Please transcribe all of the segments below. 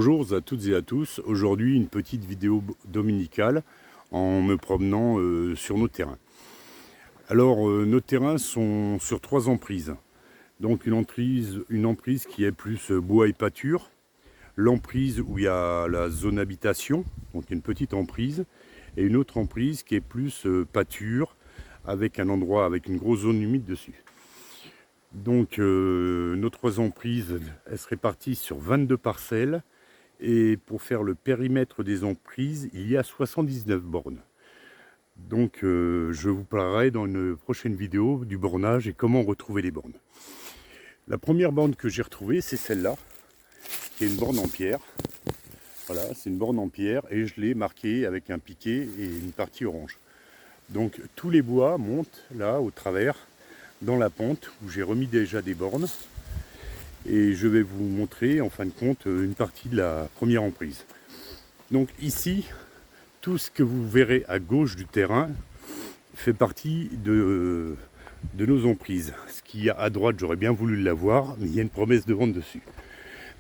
Bonjour à toutes et à tous. Aujourd'hui, une petite vidéo dominicale en me promenant sur nos terrains. Alors, nos terrains sont sur 3 emprises. Donc une emprise qui est plus bois et pâture, l'emprise où il y a la zone habitation, donc une petite emprise, et une autre emprise qui est plus pâture, avec un endroit avec une grosse zone humide dessus. Donc nos 3 emprises, elles se répartissent sur 22 parcelles, et pour faire le périmètre des emprises, il y a 79 bornes. Donc je vous parlerai dans une prochaine vidéo du bornage et comment retrouver les bornes. La première borne que j'ai retrouvée, c'est celle-là, qui est une borne en pierre. Voilà, c'est une borne en pierre et je l'ai marquée avec un piquet et une partie orange. Donc tous les bois montent là au travers dans la pente où j'ai remis déjà des bornes. Et je vais vous montrer en fin de compte une partie de la première emprise. Donc ici, tout ce que vous verrez à gauche du terrain fait partie de nos emprises. Ce qu'il y a à droite, j'aurais bien voulu l'avoir, mais il y a une promesse de vente dessus.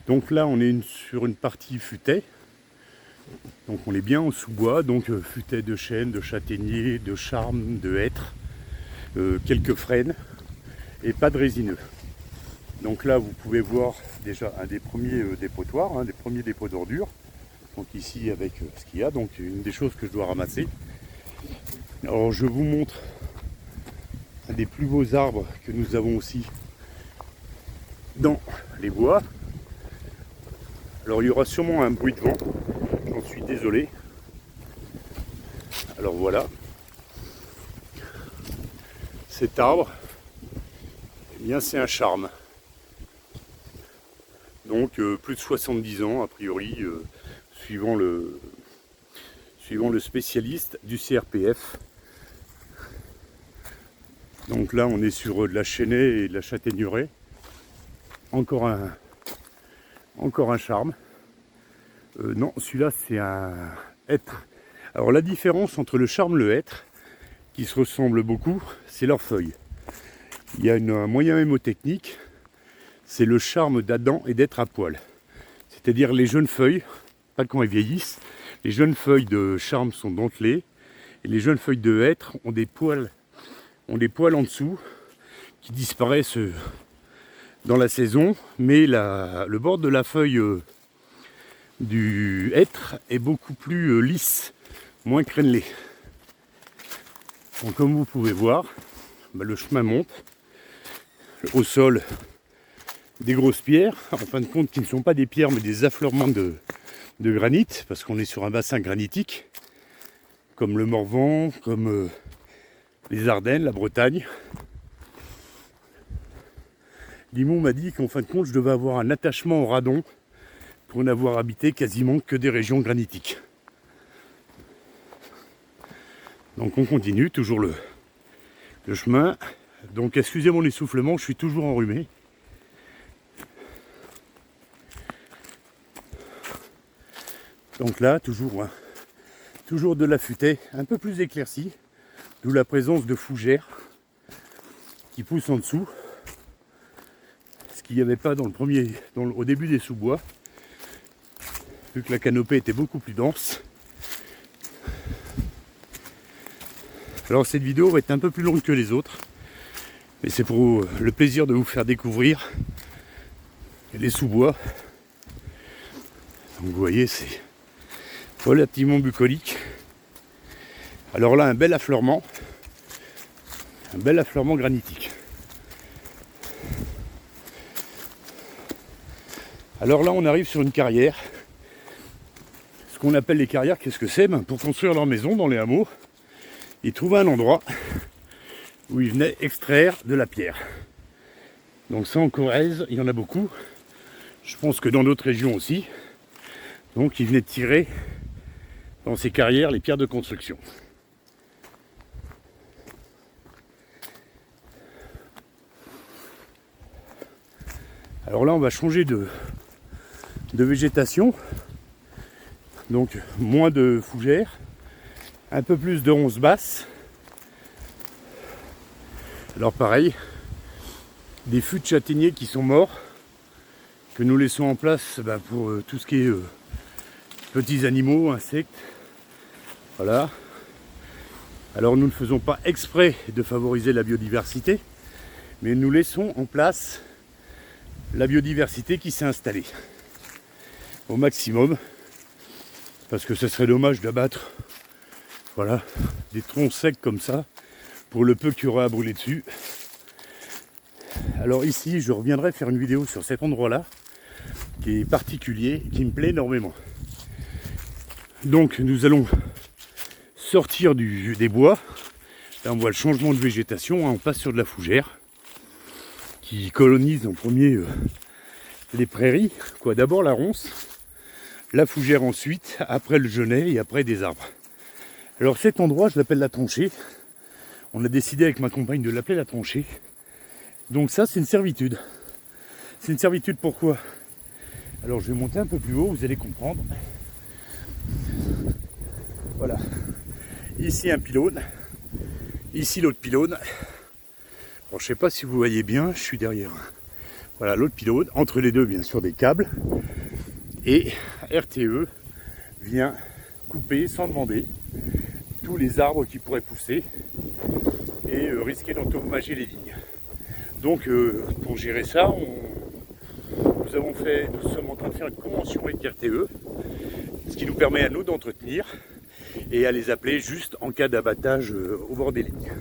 Donc là, on est sur une partie futaie. Donc on est bien en sous-bois, donc futaie de chêne, de châtaignier, de charme, de hêtre, quelques frênes et pas de résineux. Donc là, vous pouvez voir déjà un des premiers dépotoirs, des premiers dépôts d'ordures. Donc ici avec ce qu'il y a, donc une des choses que je dois ramasser. Alors je vous montre un des plus beaux arbres que nous avons aussi dans les bois. Alors il y aura sûrement un bruit de vent, j'en suis désolé. Alors voilà, cet arbre, eh bien c'est un charme. Donc plus de 70 ans a priori, suivant le spécialiste du CRPF. Donc là on est sur de la chênaie et de la châtaigneraie. Encore un charme. Non, celui-là c'est un hêtre. Alors la différence entre le charme et le hêtre, qui se ressemblent beaucoup, c'est leurs feuilles. Il y a un moyen mémotechnique, c'est le charme d'Adam et d'être à poil. C'est-à-dire les jeunes feuilles, pas quand elles vieillissent, les jeunes feuilles de charme sont dentelées, et les jeunes feuilles de hêtre ont des poils en dessous qui disparaissent dans la saison, mais le bord de la feuille du hêtre est beaucoup plus lisse, moins crénelé. Donc comme vous pouvez voir, le chemin monte au sol. Des grosses pierres, en fin de compte qui ne sont pas des pierres mais des affleurements de granit, parce qu'on est sur un bassin granitique, comme le Morvan, comme les Ardennes, la Bretagne. Limon m'a dit qu'en fin de compte je devais avoir un attachement au radon pour n'avoir habité quasiment que des régions granitiques. Donc on continue, toujours le chemin. Donc excusez mon essoufflement, je suis toujours enrhumé. Donc là, toujours de la futaie, un peu plus éclaircie, d'où la présence de fougères qui poussent en dessous, ce qu'il n'y avait pas au début des sous-bois, vu que la canopée était beaucoup plus dense. Alors cette vidéo va être un peu plus longue que les autres, mais c'est pour le plaisir de vous faire découvrir les sous-bois. Donc vous voyez, c'est relativement bucolique. Alors là, un bel affleurement granitique. Alors là, on arrive sur une carrière. Ce qu'on appelle les carrières, qu'est-ce que c'est? Pour construire leur maison dans les hameaux, ils trouvaient un endroit où ils venaient extraire de la pierre. Donc ça, en Corrèze, il y en a beaucoup. Je pense que dans d'autres régions aussi. Donc ils venaient tirer dans ces carrières les pierres de construction. Alors là on va changer de végétation, donc moins de fougères, un peu plus de ronces basses. Alors pareil, des fûts de châtaigniers qui sont morts, que nous laissons en place pour tout ce qui est petits animaux, insectes. Voilà. Alors nous ne faisons pas exprès de favoriser la biodiversité, mais nous laissons en place la biodiversité qui s'est installée au maximum, parce que ce serait dommage d'abattre des troncs secs comme ça pour le peu qu'il y aura à brûler dessus. Alors ici, je reviendrai faire une vidéo sur cet endroit-là qui est particulier, qui me plaît énormément. Donc nous allons sortir des bois. Là on voit le changement de végétation, hein, on passe sur de la fougère qui colonise en premier les prairies. D'abord la ronce, la fougère ensuite, après le genêt et après des arbres. Alors cet endroit, je l'appelle la tranchée. On a décidé avec ma compagne de l'appeler la tranchée. Donc ça, c'est une servitude. C'est une servitude pourquoi? Alors je vais monter un peu plus haut, vous allez comprendre. Voilà. Ici un pylône. Ici l'autre pylône. Alors, je ne sais pas si vous voyez bien, je suis derrière. Voilà l'autre pylône. Entre les deux, bien sûr, des câbles. Et RTE vient couper sans demander tous les arbres qui pourraient pousser et risquer d'endommager les lignes. Donc pour gérer ça, nous sommes en train de faire une convention avec RTE, ce qui nous permet à nous d'entretenir et à les appeler juste en cas d'abattage au bord des lignes.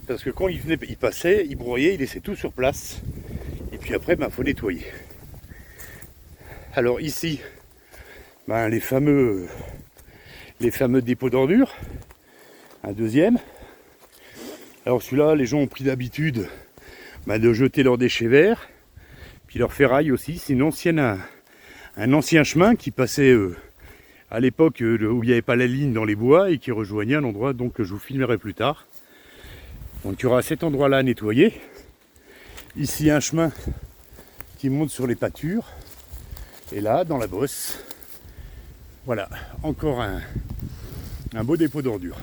Parce que quand ils passaient, ils broyaient, ils laissaient tout sur place. Et puis après, faut nettoyer. Alors ici, les fameux dépôts d'ordures. Un deuxième. Alors celui-là, les gens ont pris l'habitude de jeter leurs déchets verts, puis leurs ferrailles aussi. C'est un ancien chemin qui passait à l'époque où il n'y avait pas la ligne dans les bois et qui rejoignait un endroit que je vous filmerai plus tard. Donc il y aura cet endroit-là à nettoyer. Ici un chemin qui monte sur les pâtures. Et là, dans la bosse, voilà, encore un beau dépôt d'ordures.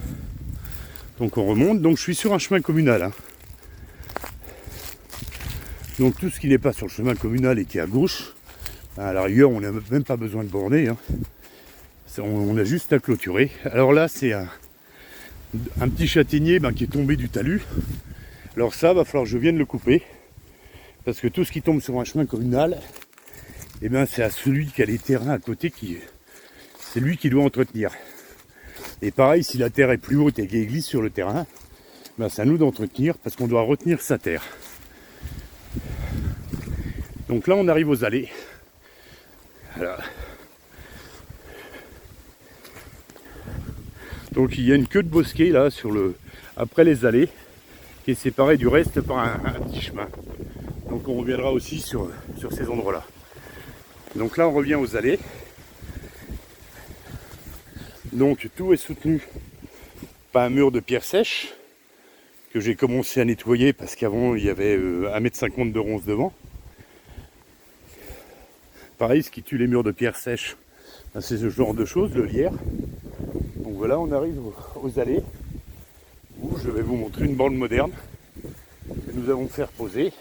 Donc on remonte, donc je suis sur un chemin communal. Hein. Donc tout ce qui n'est pas sur le chemin communal et qui est à gauche, à la rigueur on n'a même pas besoin de borner. Hein. On a juste à clôturer. Alors là c'est un petit châtaignier qui est tombé du talus. Alors ça va falloir que je vienne le couper. Parce que tout ce qui tombe sur un chemin communal, c'est à celui qui a les terrains à côté c'est lui qui doit entretenir. Et pareil, si la terre est plus haute et qu'elle glisse sur le terrain, c'est à nous d'entretenir parce qu'on doit retenir sa terre. Donc là, on arrive aux allées. Voilà. Donc il y a une queue de bosquet là après les allées qui est séparée du reste par un petit chemin. Donc on reviendra aussi sur ces endroits-là. Donc là, on revient aux allées. Donc tout est soutenu par un mur de pierre sèche que j'ai commencé à nettoyer parce qu'avant il y avait 1,50 m de ronce devant. Pareil, ce qui tue les murs de pierre sèche, c'est ce genre de choses, le lierre. Donc voilà, on arrive aux allées où je vais vous montrer une borne moderne que nous allons faire poser.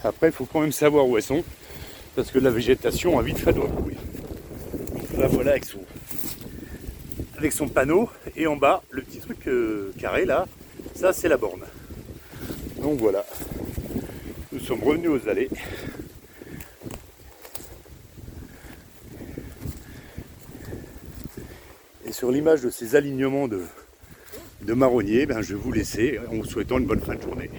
Après, il faut quand même savoir où elles sont parce que la végétation a vite fait de recourir. Là voilà avec son panneau et en bas le petit truc carré là, ça c'est la borne. Donc voilà, nous sommes revenus aux allées. Et sur l'image de ces alignements de marronniers, je vais vous laisser en vous souhaitant une bonne fin de journée.